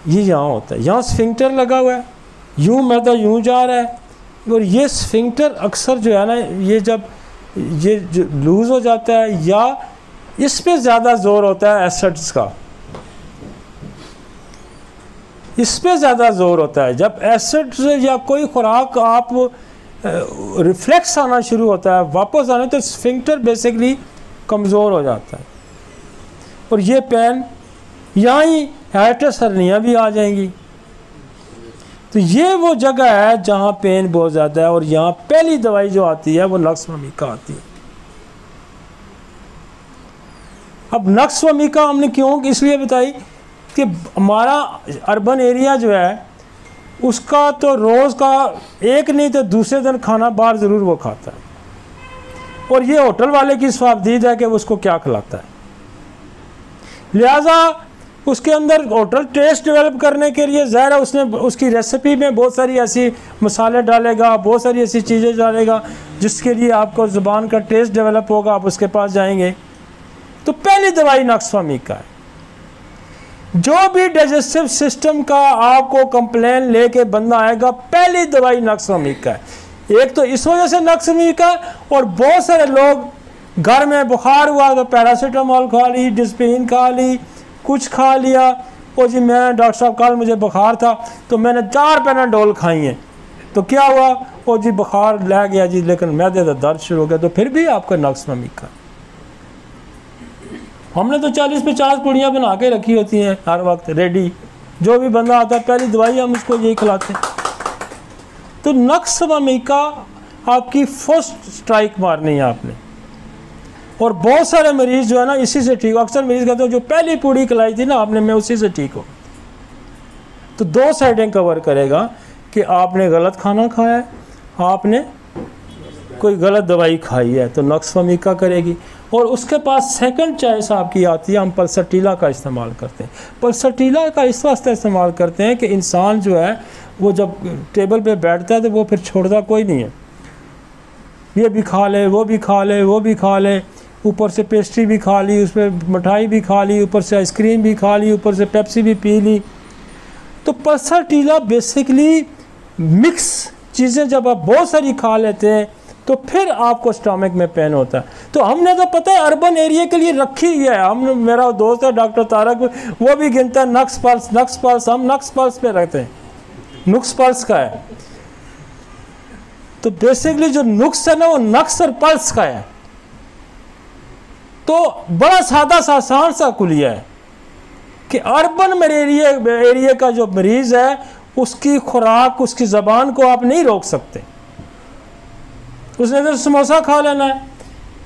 ये यहाँ होता है, यहाँ स्फिंक्टर लगा हुआ है, यूँ मैदा यूँ जा रहा है, और ये स्फिंक्टर अक्सर जो है ना, ये जब ये जो लूज़ हो जाता है या इस पे ज़्यादा ज़ोर होता है एसिड्स का, इस पे ज़्यादा ज़ोर होता है। जब एसिड्स या कोई खुराक आप रिफ्लेक्स आना शुरू होता है वापस आने, तो स्फिंक्टर बेसिकली कमज़ोर हो जाता है, और ये पेन यहाँ ही हाइटिस हर्निया भी आ जाएंगी। तो ये वो जगह है जहाँ पेन बहुत ज़्यादा है, और यहाँ पहली दवाई जो आती है वो नक्स वमीका आती है। अब नक्स वमीका हमने क्यों इसलिए बताई कि हमारा अर्बन एरिया जो है उसका तो रोज़ का एक नहीं तो दूसरे दिन खाना बाहर ज़रूर वो खाता है, और ये होटल वाले की स्वाबदीद है कि वो उसको क्या खिलाता है। लिहाजा उसके अंदर होटल टेस्ट डेवलप करने के लिए ज़ाहिर है उसने उसकी रेसिपी में बहुत सारी ऐसी मसाले डालेगा, बहुत सारी ऐसी चीज़ें डालेगा जिसके लिए आपको ज़ुबान का टेस्ट डेवलप होगा, आप उसके पास जाएंगे। तो पहली दवाई नक्स वमीका है। जो भी डाइजेस्टिव सिस्टम का आपको कंप्लेन लेके बंदा आएगा, पहली दवाई नक्स वमीका है। एक तो इस वजह से नक्स वमीका, और बहुत सारे लोग घर में बुखार हुआ तो पैरासीटामोल खा ली, डिस्पिन खा ली, कुछ खा लिया, और जी मैं डॉक्टर साहब कल मुझे बुखार था तो मैंने 4 पैनाडोल खाई हैं, तो क्या हुआ, और जी बुखार लग गया जी, लेकिन मैदे का दर्द शुरू हो गया, तो फिर भी आपका नक्स वमीका। हमने तो 40-50 पुड़ियाँ बना के रखी होती हैं हर वक्त रेडी, जो भी बंदा आता है पहली दवाई हम उसको यही खिलाते हैं। तो नक्स वमीका आपकी फर्स्ट स्ट्राइक मारनी है आपने, और बहुत सारे मरीज़ जो है ना इसी से ठीक, अक्सर मरीज़ कहते हैं जो पहली पूड़ी खिलाई थी ना आपने, मैं उसी से ठीक हो। तो 2 साइडें कवर करेगा कि आपने गलत खाना खाया है, आपने कोई गलत दवाई खाई है, तो नक्स वमीका करेगी। और उसके पास सेकंड चॉइस आपकी आती है, हम पल्सटीला का इस्तेमाल करते हैं। पल्सटीला का इस वास्ते इस्तेमाल करते हैं कि इंसान जो है वो जब टेबल पे बैठता है तो वो फिर छोड़ता कोई नहीं है, ये भी खा ले, वो भी खा ले, वो भी खा ले, ऊपर से पेस्ट्री भी खा ली, उस पर मिठाई भी खा ली, ऊपर से आइसक्रीम भी खा ली, ऊपर से पेप्सी भी पी ली। तो पल्सटीला बेसिकली मिक्स चीज़ें जब आप बहुत सारी खा लेते हैं तो फिर आपको स्टमक में पेन होता है। तो हमने तो पता है अर्बन एरिया के लिए रखी ही है, हम मेरा दोस्त है डॉक्टर तारक, वो भी गिनता है नक्स पल्स, नक्स पल्स, हम नक्स पल्स पे रखते हैं, नुक्स पल्स का है। तो बेसिकली जो नुक्स है ना वो नक्स और पल्स का है। तो बड़ा सादा सा आसान सा कुलिया है कि अर्बन एरिया का जो मरीज़ है उसकी खुराक, उसकी ज़बान को आप नहीं रोक सकते। उसने इधर समोसा खा लेना है,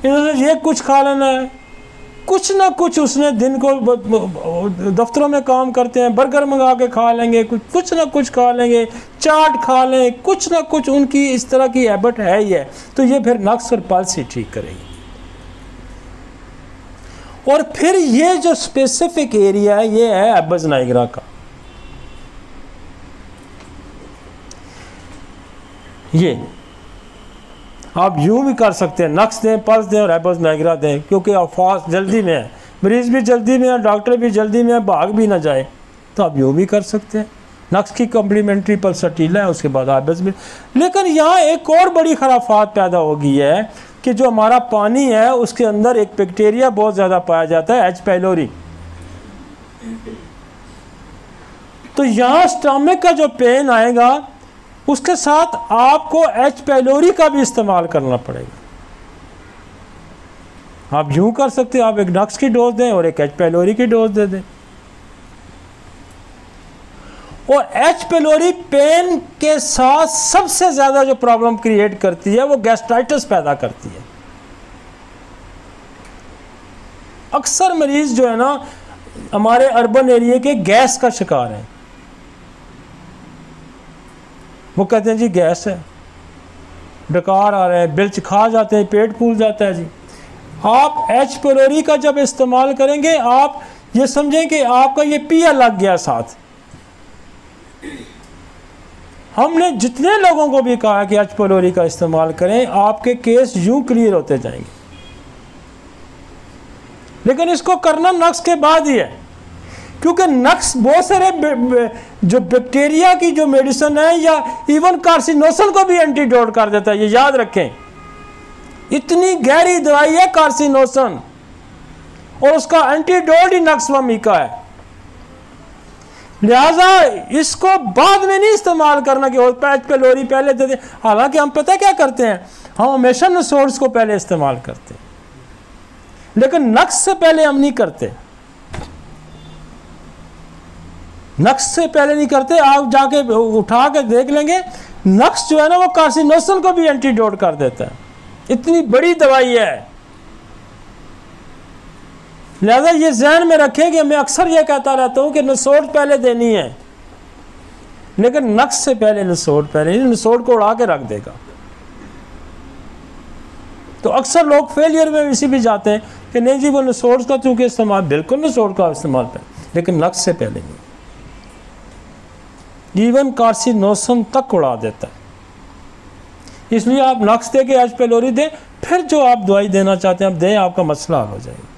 इधर से ये कुछ खा लेना है, कुछ ना कुछ उसने दिन को दफ्तरों में काम करते हैं, बर्गर मंगा के खा लेंगे, कुछ ना कुछ खा लेंगे, चाट खा लें, कुछ ना कुछ उनकी इस तरह की हैबिट है ही है। तो ये फिर नक्स और पल्स ही ठीक करेगी। और फिर ये जो स्पेसिफिक एरिया है ये है एबस नाइगरा का। ये आप यूं भी कर सकते हैं, नक्स दें, पल्स दें और एबस नाइगरा दें, क्योंकि आप फास्ट जल्दी में है, मरीज़ भी जल्दी में है, डॉक्टर भी जल्दी में है, भाग भी ना जाए, तो आप यूं भी कर सकते हैं। नक्स की कम्प्लीमेंट्री पल्सटीला है, उसके बाद एबस भी। लेकिन यहाँ एक और बड़ी खराफात पैदा हो गई है कि जो हमारा पानी है उसके अंदर एक बैक्टीरिया बहुत ज़्यादा पाया जाता है, एच पाइलोरी। तो यहाँ स्टमक का जो पेन आएगा उसके साथ आपको एच पाइलोरी का भी इस्तेमाल करना पड़ेगा। आप यूं कर सकते हैं, आप एक नक्स की डोज दें और एक एच पाइलोरी की डोज दे दें। और एच पाइलोरी पेन के साथ सबसे ज़्यादा जो प्रॉब्लम क्रिएट करती है वो गैस्ट्राइटिस पैदा करती है। अक्सर मरीज जो है ना हमारे अर्बन एरिया के गैस का शिकार है। वो कहते हैं जी गैस है, डकार आ रहा है, बिल्च खा जाते हैं, पेट फूल जाता है जी। आप एच पाइलोरी का जब इस्तेमाल करेंगे आप ये समझें कि आपका ये पिया लग गया साथ। हमने जितने लोगों को भी कहा कि एच पाइलोरी का इस्तेमाल करें, आपके केस यूं क्लियर होते जाएंगे। लेकिन इसको करना नक्स के बाद ही है, क्योंकि नक्स बहुत सारे जो बैक्टीरिया की जो मेडिसिन है या इवन कार्सिनोसन को भी एंटीडोट कर देता है, ये याद रखें। इतनी गहरी दवाई है कार्सिनोसन और उसका एंटीडोट ही नक्स वमीका है। लिहाजा इसको बाद में नहीं इस्तेमाल करना कि एच पेलोरी पहले दे दे। हालांकि हम पता क्या करते हैं, हम हमेशा नसोर्स को पहले इस्तेमाल करते हैं, लेकिन नक्स से पहले हम नहीं करते। नक्स से पहले नहीं करते। आप जाके उठा के देख लेंगे, नक्स जो है ना वो कार्सिनोसन को भी एंटीडोट कर देता है। इतनी बड़ी दवाई है। लिहाजा ये ध्यान में रखें कि मैं अक्सर ये कहता रहता हूं कि नसोड़ पहले देनी है, लेकिन नक्स से पहले नसोड़ पहले, नसोड़ को उड़ा के रख देगा। तो अक्सर लोग फेलियर में इसी भी जाते हैं कि नहीं जी वो नसोड़ का चूंकि इस्तेमाल, बिल्कुल नसोड़ का इस्तेमाल पहले, लेकिन नक्स से पहले नहीं। इवन कार्सिनोसन तक उड़ा देता है। इसलिए आप नक्स दे के एच पेलोरी दें, फिर जो आप दवाई देना चाहते हैं आप दें, आपका मसला हल हो जाएगा।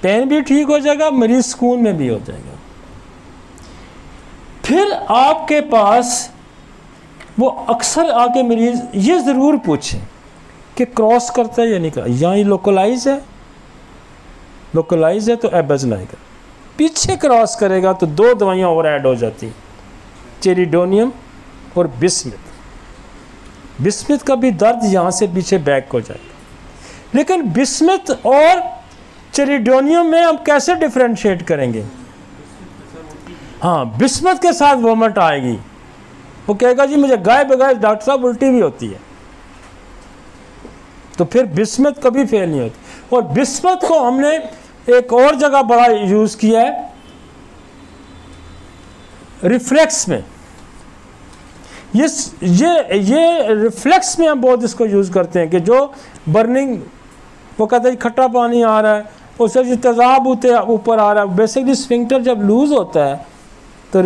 पेन भी ठीक हो जाएगा, मरीज सुकून में भी हो जाएगा। फिर आपके पास वो अक्सर आके मरीज ये ज़रूर पूछें कि क्रॉस करता है या नहीं करता, या ये लोकलाइज है, लोकलाइज है तो एबज आएगा। पीछे क्रॉस करेगा तो दो दवाइयाँ और ऐड हो जाती, चेरिडोनियम और बिस्मिथ। बिस्मिथ का भी दर्द यहाँ से पीछे बैक हो जाएगा। लेकिन बिस्मिथ और चेरिडोनियम में हम कैसे डिफ्रेंशिएट करेंगे? हाँ, बिस्मिथ के साथ वोमिट आएगी, वो कहेगा जी मुझे गाय बगाए डॉक्टर साहब उल्टी भी होती है, तो फिर बिस्मिथ कभी फेल नहीं होती। और बिस्मिथ को हमने एक और जगह बड़ा यूज़ किया है, रिफ्लेक्स में। ये रिफ्लेक्स में हम बहुत इसको यूज़ करते हैं कि जो बर्निंग, वो कहते हैं खट्टा पानी आ रहा है, उससे जो तेज़ाब ऊपर आ रहा है, बेसिकली स्फिंक्टर जब लूज़ होता है तो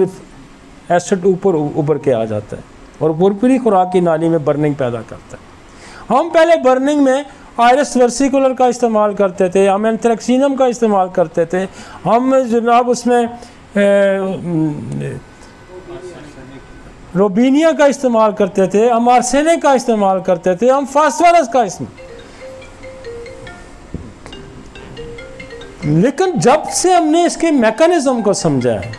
एसिड ऊपर उभर के आ जाता है और पूरी खुराक की नाली में बर्निंग पैदा करता है। हम पहले बर्निंग में आयरस वर्सिकुलर का इस्तेमाल करते थे, हम एंथ्रेक्सिनम का इस्तेमाल करते थे, हम जनाब उसमें रोबीनिया का इस्तेमाल करते थे, हम आर्सेनिक का इस्तेमाल करते थे, हम फास्फोरस का इस्तेमाल। लेकिन जब से हमने इसके मैकेनिज्म को समझा है,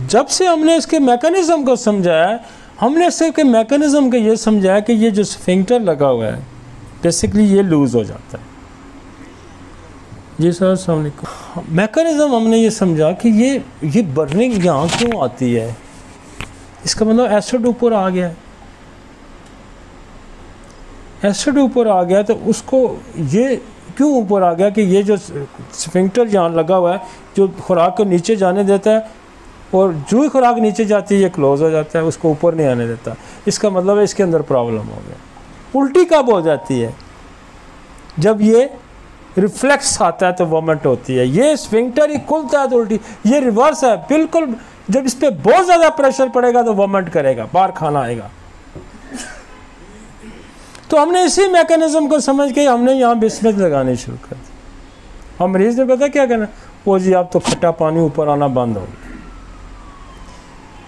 जब से हमने इसके मैकेनिज्म को समझा है, हमने इसके मैकेनिज्म को ये समझा है कि ये जो स्फिंक्टर लगा हुआ है बेसिकली ये लूज हो जाता है। जी सर, अस्सलाम वालेकुम। मैकेनिज्म हमने ये समझा कि ये बर्निंग यहाँ क्यों आती है, इसका मतलब एसिड ऊपर आ गया है। एसिड ऊपर आ गया तो उसको ये क्यों ऊपर आ गया कि ये जो स्फिंक्टर यहाँ लगा हुआ है जो खुराक को नीचे जाने देता है, और जो ही खुराक नीचे जाती है ये क्लोज हो जाता है, उसको ऊपर नहीं आने देता। इसका मतलब है इसके अंदर प्रॉब्लम हो गया। उल्टी कब हो जाती है? जब ये रिफ्लेक्स आता है तो वोमिट होती है। ये स्फिंक्टर ही खुलता है तो उल्टी। ये रिवर्स है बिल्कुल। जब इस पर बहुत ज़्यादा प्रेशर पड़ेगा तो वोमिट करेगा, बाहर खाना आएगा। तो हमने इसी मैकेनिज्म को समझ के हमने यहाँ बिस्मिथ लगानी शुरू कर दी। हम मरीज ने पता क्या कहना, वो जी आप तो खट्टा पानी ऊपर आना बंद हो।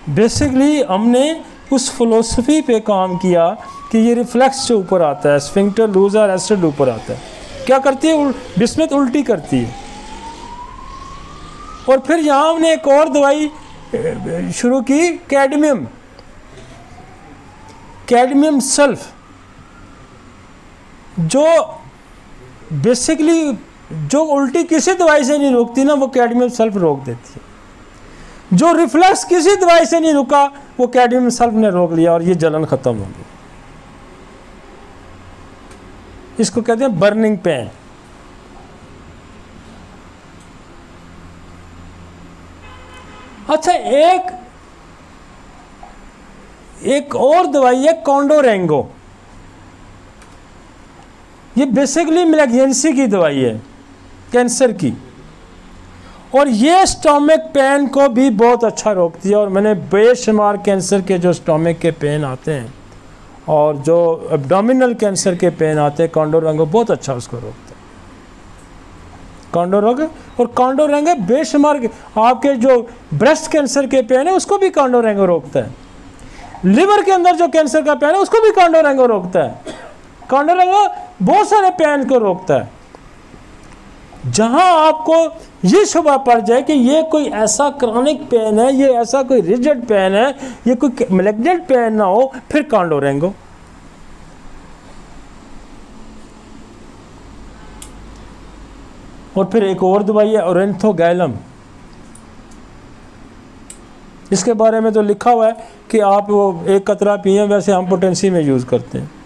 बेसिकली हमने उस फिलोसफी पे काम किया कि ये रिफ्लेक्स से ऊपर आता है, स्फिंक्टर लूज और एसिड ऊपर आता है। क्या करती है? बिस्मिथ उल्टी करती है। और फिर यहाँ हमने एक और दवाई शुरू की, कैडमियम सल्फ, जो बेसिकली जो उल्टी किसी दवाई से नहीं रोकती ना, वो कैडमियम सल्फ रोक देती है। जो रिफ्लेक्स किसी दवाई से नहीं रुका, वो कैडमियम सल्फ ने रोक लिया और ये जलन खत्म हो गई। इसको कहते हैं बर्निंग पेन। अच्छा, एक और दवाई है कॉन्डोरेंगो। ये बेसिकली मिलेग्जेंसी की दवाई है, कैंसर की, और ये स्टोमक पेन को भी बहुत अच्छा रोकती है। और मैंने बेशुमार कैंसर के जो स्टोमक के पेन आते हैं और जो एब्डोमिनल कैंसर के पेन आते हैं कॉन्डोरेंगो बहुत अच्छा उसको रोकता है। कॉन्डोरेंगो और कॉन्डोरेंगो बेशुमार आपके जो ब्रेस्ट कैंसर के पेन है उसको भी कॉन्डोरेंगो रोकता है। लिवर के अंदर जो कैंसर का पेन है उसको भी कॉन्डोरेंगो रोकता है। कॉन्डोरेंगो बहुत सारे पेन को रोकता है। जहां आपको ये शुबा पड़ जाए कि ये कोई ऐसा क्रॉनिक पेन है, ये ऐसा कोई रिजिड पेन है, ये कोई मैलिग्नेंट पेन ना हो, फिर कॉन्डोरेंगो। और फिर एक और दवाई है ओरेंथोगैलम। इसके बारे में तो लिखा हुआ है कि आप वो एक कतरा पिए, वैसे हम पोटेंसी में यूज़ करते हैं।